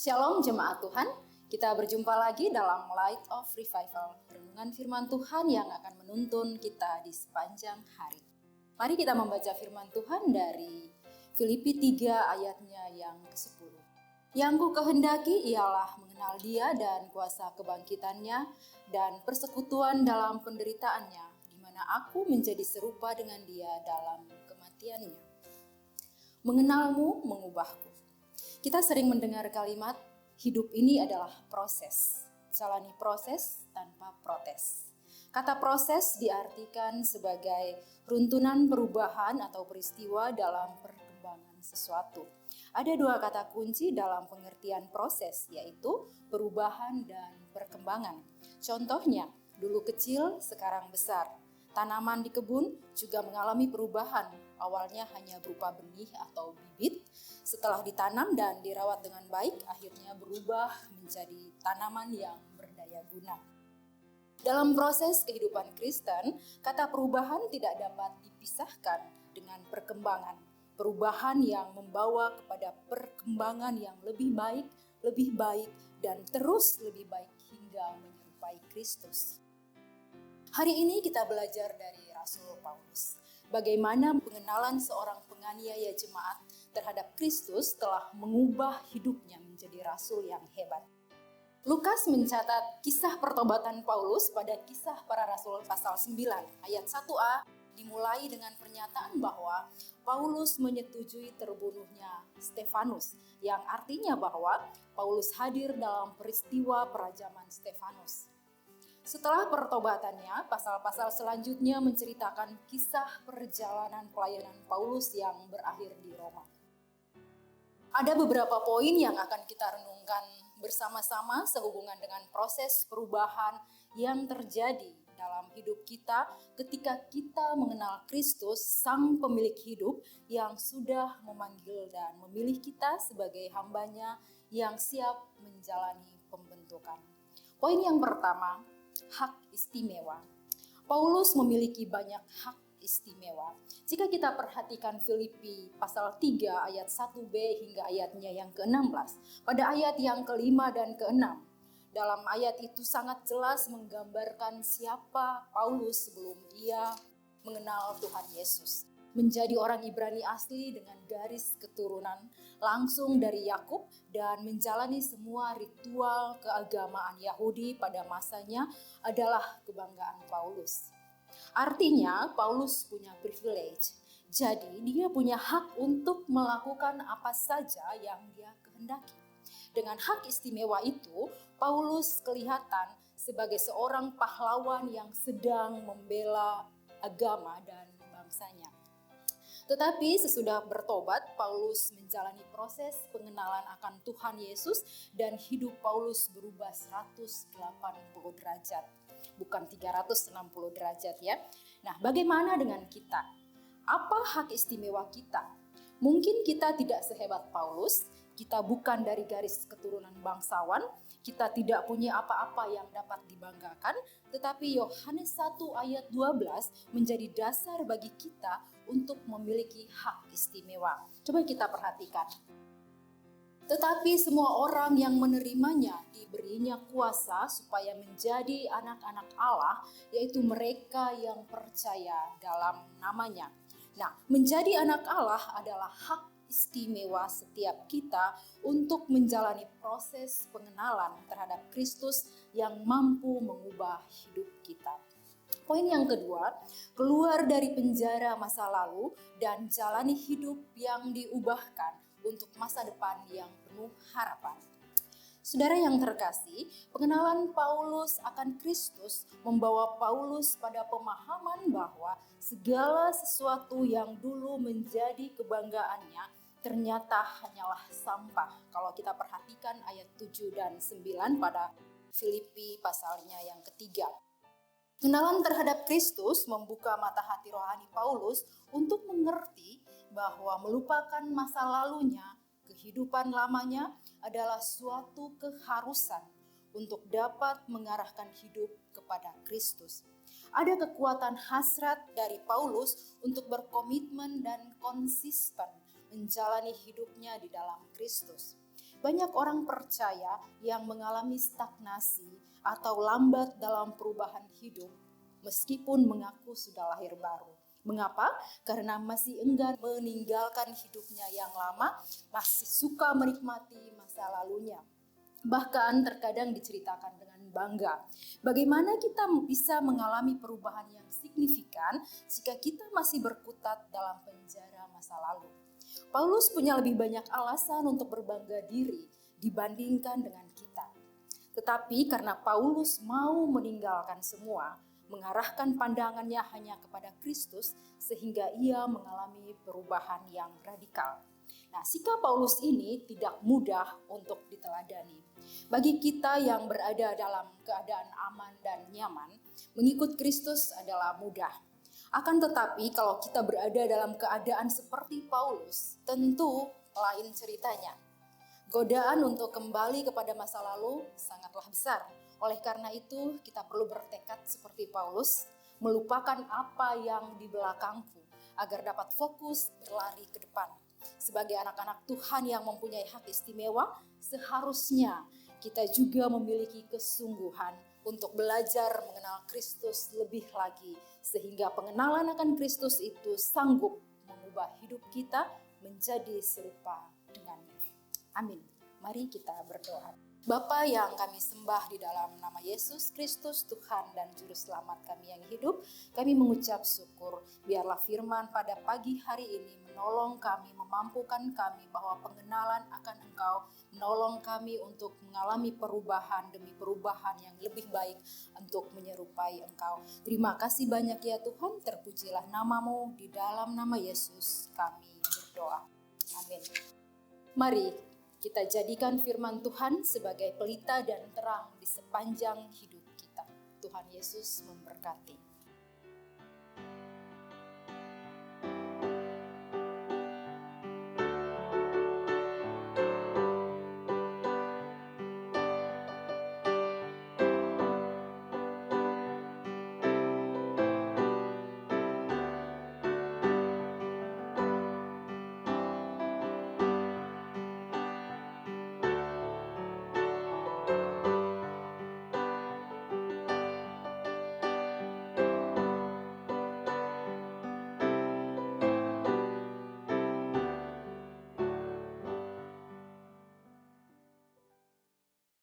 Shalom jemaat Tuhan, kita berjumpa lagi dalam Light of Revival, renungan firman Tuhan yang akan menuntun kita di sepanjang hari. Mari kita membaca firman Tuhan dari Filipi 3 ayatnya yang ke-10. Yang ku kehendaki ialah mengenal Dia dan kuasa kebangkitannya dan persekutuan dalam penderitaannya, di mana aku menjadi serupa dengan Dia dalam kematiannya. Mengenalmu mengubahku. Kita sering mendengar kalimat, hidup ini adalah proses. Jalani proses tanpa protes. Kata proses diartikan sebagai runtunan perubahan atau peristiwa dalam perkembangan sesuatu. Ada dua kata kunci dalam pengertian proses, yaitu perubahan dan perkembangan. Contohnya, dulu kecil, sekarang besar. Tanaman di kebun juga mengalami perubahan. Awalnya hanya berupa benih atau bibit. Setelah ditanam dan dirawat dengan baik, akhirnya berubah menjadi tanaman yang berdaya guna. Dalam proses kehidupan Kristen, kata perubahan tidak dapat dipisahkan dengan perkembangan. Perubahan yang membawa kepada perkembangan yang lebih baik, dan terus lebih baik hingga menyerupai Kristus. Hari ini kita belajar dari Rasul Paulus. Bagaimana pengenalan seorang penganiaya jemaat terhadap Kristus telah mengubah hidupnya menjadi rasul yang hebat. Lukas mencatat kisah pertobatan Paulus pada Kisah Para Rasul pasal 9 ayat 1a dimulai dengan pernyataan bahwa Paulus menyetujui terbunuhnya Stefanus, yang artinya bahwa Paulus hadir dalam peristiwa perajaman Stefanus. Setelah pertobatannya, pasal-pasal selanjutnya menceritakan kisah perjalanan pelayanan Paulus yang berakhir di Roma. Ada beberapa poin yang akan kita renungkan bersama-sama sehubungan dengan proses perubahan yang terjadi dalam hidup kita ketika kita mengenal Kristus, Sang Pemilik hidup yang sudah memanggil dan memilih kita sebagai hamba-Nya yang siap menjalani pembentukan. Poin yang pertama, hak istimewa. Paulus memiliki banyak hak istimewa. Jika kita perhatikan Filipi pasal 3 ayat 1b hingga ayatnya yang ke-16, pada ayat yang ke-5 dan ke-6, dalam ayat itu sangat jelas menggambarkan siapa Paulus sebelum ia mengenal Tuhan Yesus. Menjadi orang Ibrani asli dengan garis keturunan langsung dari Yakub dan menjalani semua ritual keagamaan Yahudi pada masanya adalah kebanggaan Paulus. Artinya Paulus punya privilege, jadi dia punya hak untuk melakukan apa saja yang dia kehendaki. Dengan hak istimewa itu, Paulus kelihatan sebagai seorang pahlawan yang sedang membela agama dan bangsanya. Tetapi sesudah bertobat, Paulus menjalani proses pengenalan akan Tuhan Yesus dan hidup Paulus berubah 180 derajat, bukan 360 derajat ya. Nah, bagaimana dengan kita? Apa hak istimewa kita? Mungkin kita tidak sehebat Paulus, kita bukan dari garis keturunan bangsawan, kita tidak punya apa-apa yang dapat dibanggakan, tetapi Yohanes 1 ayat 12 menjadi dasar bagi kita untuk memiliki hak istimewa. Coba kita perhatikan. Tetapi semua orang yang menerimanya diberinya kuasa supaya menjadi anak-anak Allah, yaitu mereka yang percaya dalam namanya. Nah, menjadi anak Allah adalah hak istimewa setiap kita untuk menjalani proses pengenalan terhadap Kristus yang mampu mengubah hidup kita. Poin yang kedua, keluar dari penjara masa lalu dan jalani hidup yang diubahkan untuk masa depan yang penuh harapan. Saudara yang terkasih, pengenalan Paulus akan Kristus membawa Paulus pada pemahaman bahwa segala sesuatu yang dulu menjadi kebanggaannya ternyata hanyalah sampah. Kalau kita perhatikan ayat 7 dan 9 pada Filipi pasalnya yang ketiga. Pengenalan terhadap Kristus membuka mata hati rohani Paulus untuk mengerti bahwa melupakan masa lalunya, kehidupan lamanya adalah suatu keharusan untuk dapat mengarahkan hidup kepada Kristus. Ada kekuatan hasrat dari Paulus untuk berkomitmen dan konsisten menjalani hidupnya di dalam Kristus. Banyak orang percaya yang mengalami stagnasi atau lambat dalam perubahan hidup meskipun mengaku sudah lahir baru. Mengapa? Karena masih enggan meninggalkan hidupnya yang lama, masih suka menikmati masa lalunya. Bahkan terkadang diceritakan dengan bangga. Bagaimana kita bisa mengalami perubahan yang signifikan jika kita masih berkutat dalam penjara masa lalu? Paulus punya lebih banyak alasan untuk berbangga diri dibandingkan dengan kita. Tetapi karena Paulus mau meninggalkan semua, mengarahkan pandangannya hanya kepada Kristus, sehingga ia mengalami perubahan yang radikal. Nah, sikap Paulus ini tidak mudah untuk diteladani. Bagi kita yang berada dalam keadaan aman dan nyaman, mengikut Kristus adalah mudah. Akan tetapi kalau kita berada dalam keadaan seperti Paulus, tentu lain ceritanya. Godaan untuk kembali kepada masa lalu sangatlah besar. Oleh karena itu, kita perlu bertekad seperti Paulus, melupakan apa yang di belakangku, agar dapat fokus berlari ke depan. Sebagai anak-anak Tuhan yang mempunyai hak istimewa, seharusnya kita juga memiliki kesungguhan untuk belajar mengenal Kristus lebih lagi, sehingga pengenalan akan Kristus itu sanggup mengubah hidup kita menjadi serupa dengannya. Amin. Mari kita berdoa. Bapa yang kami sembah di dalam nama Yesus Kristus, Tuhan dan Juru Selamat kami yang hidup, kami mengucap syukur. Biarlah firman pada pagi hari ini menolong kami, memampukan kami bahwa pengenalan akan Engkau menolong kami untuk mengalami perubahan demi perubahan yang lebih baik untuk menyerupai Engkau. Terima kasih banyak ya Tuhan, terpujilah nama-Mu, di dalam nama Yesus kami berdoa. Amin. Mari kita jadikan firman Tuhan sebagai pelita dan terang di sepanjang hidup kita. Tuhan Yesus memberkati.